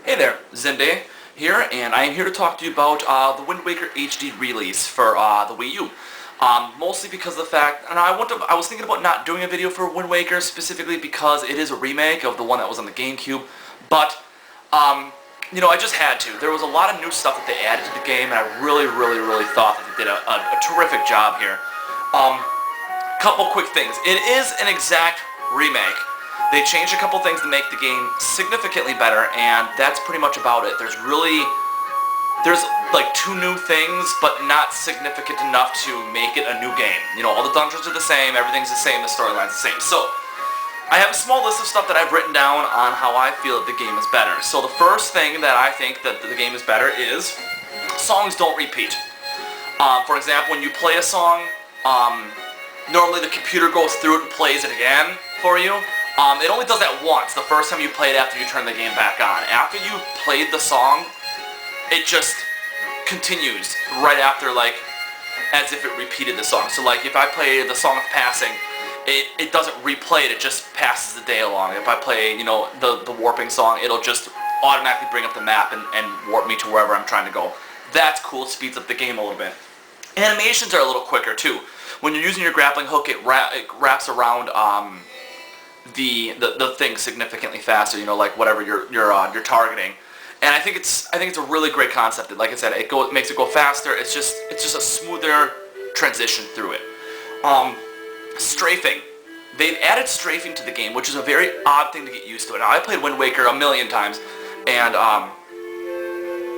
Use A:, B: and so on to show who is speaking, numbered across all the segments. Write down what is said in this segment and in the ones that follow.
A: Hey there, Zende here, and I am here to talk to you about the Wind Waker HD release for the Wii U. Mostly because of the fact, and I was thinking about not doing a video for Wind Waker specifically because it is a remake of the one that was on the GameCube, but I just had to. There was a lot of new stuff that they added to the game, and I really thought that they did a terrific job here. Couple quick things. It is an exact remake. They changed a couple things to make the game significantly better, and that's pretty much about it. There's like two new things, but not significant enough to make it a new game. All the dungeons are the same, everything's the same, the storyline's the same. So, I have a small list of stuff that I've written down on how I feel that the game is better. So the first thing that I think that the game is better is songs don't repeat. For example, when you play a song, normally the computer goes through it and plays it again for you. It only does that once, the first time you play it after you turn the game back on. After you played the song, it just continues right after, like, as if it repeated the song. So, like, if I play the Song of Passing, it doesn't replay it just passes the day along. If I play, the Warping song, it'll just automatically bring up the map and warp me to wherever I'm trying to go. That's cool, it speeds up the game a little bit. Animations are a little quicker, too. When you're using your grappling hook, it wraps around, the thing significantly faster, like whatever you're targeting. And I think it's a really great concept. Like I said, it makes it go faster. It's just a smoother transition through it. Strafing. They've added strafing to the game, which is a very odd thing to get used to. Now, I played Wind Waker a million times, and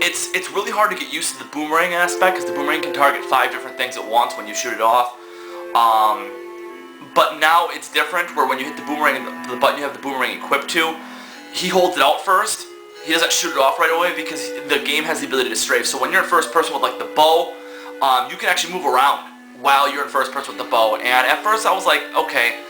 A: it's really hard to get used to the boomerang aspect, because the boomerang can target 5 different things at once when you shoot it off. But now it's different, where when you hit the boomerang, the button you have the boomerang equipped to, he holds it out first. He doesn't shoot it off right away because the game has the ability to strafe. So when you're in first person with, like, the bow, you can actually move around while you're in first person with the bow. And at first I was like, okay,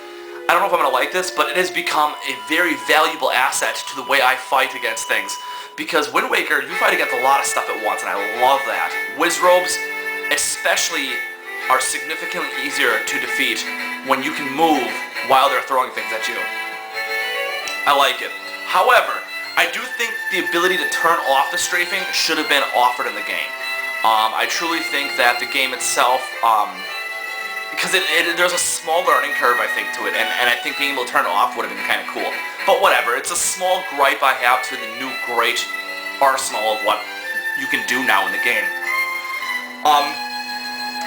A: I don't know if I'm going to like this, but it has become a very valuable asset to the way I fight against things. Because Wind Waker, you fight against a lot of stuff at once, and I love that. Wizrobes, especially, are significantly easier to defeat when you can move while they're throwing things at you. I like it. However, I do think the ability to turn off the strafing should have been offered in the game. I truly think that the game itself, because there's a small learning curve, I think, to it, and I think being able to turn it off would have been kind of cool. But whatever, it's a small gripe I have to the new great arsenal of what you can do now in the game.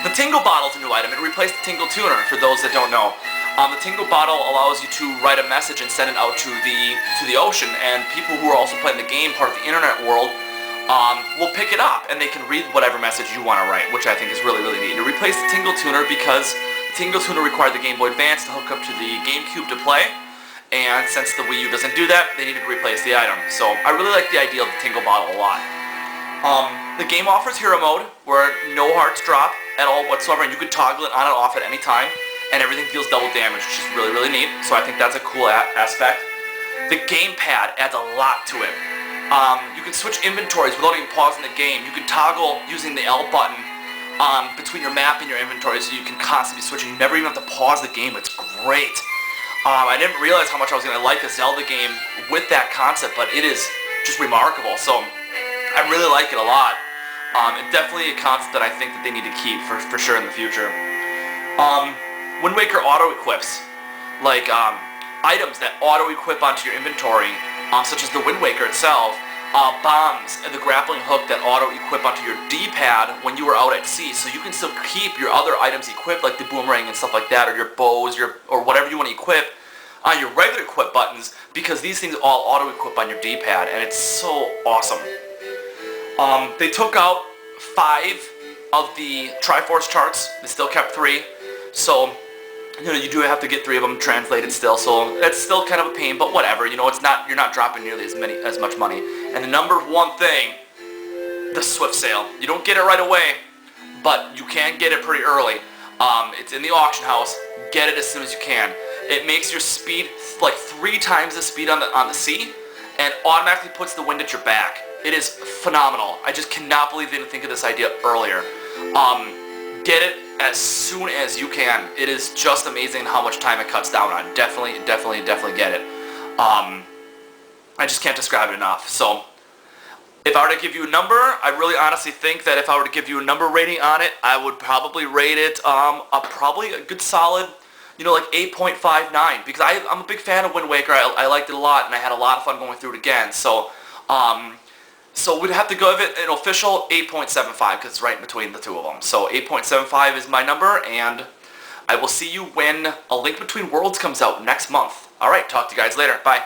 A: The Tingle Bottle is a new item. It replaced the Tingle Tuner, for those that don't know. The Tingle Bottle allows you to write a message and send it out to the ocean, and people who are also playing the game, part of the internet world, will pick it up, and they can read whatever message you want to write, which I think is really neat. It replaced the Tingle Tuner because the Tingle Tuner required the Game Boy Advance to hook up to the GameCube to play, and since the Wii U doesn't do that, they needed to replace the item. So I really like the idea of the Tingle Bottle a lot. The game offers Hero Mode, where no hearts drop at all whatsoever, and you can toggle it on and off at any time, and everything deals double damage, which is really neat, so I think that's a cool aspect. The gamepad adds a lot to it. You can switch inventories without even pausing the game. You can toggle using the L button between your map and your inventory, so you can constantly be switching. You never even have to pause the game. It's great. I didn't realize how much I was going to like the Zelda game with that concept, but it is just remarkable, so I really like it a lot. It's definitely a concept that I think that they need to keep for sure in the future. Wind Waker auto-equips, like items that auto-equip onto your inventory, such as the Wind Waker itself, bombs and the grappling hook that auto-equip onto your D-pad when you are out at sea, so you can still keep your other items equipped, like the boomerang and stuff like that, or your bows, or whatever you want to equip, on your regular equip buttons, because these things all auto-equip on your D-pad, and it's so awesome. They took out 5 of the Triforce charts. They still kept 3, so you do have to get 3 of them translated still, so that's still kind of a pain, but whatever, you're not dropping nearly as much money. And the number one thing, the Swift Sale. You don't get it right away, but you can get it pretty early. It's in the auction house. Get it as soon as you can. It makes your speed like 3 times the speed on the sea, and automatically puts the wind at your back. It is phenomenal. I just cannot believe they didn't think of this idea earlier. Get it as soon as you can. It is just amazing how much time it cuts down on. Definitely get it. I just can't describe it enough. So If I were to give you a number, I really honestly think that if I were to give you a number rating on it, I would probably rate it probably a good solid, like 8.59, because I'm a big fan of Wind Waker. I liked it a lot, and I had a lot of fun going through it again. So we'd have to go with it an official 8.75, because it's right in between the two of them. So 8.75 is my number, and I will see you when A Link Between Worlds comes out next month. All right, talk to you guys later. Bye.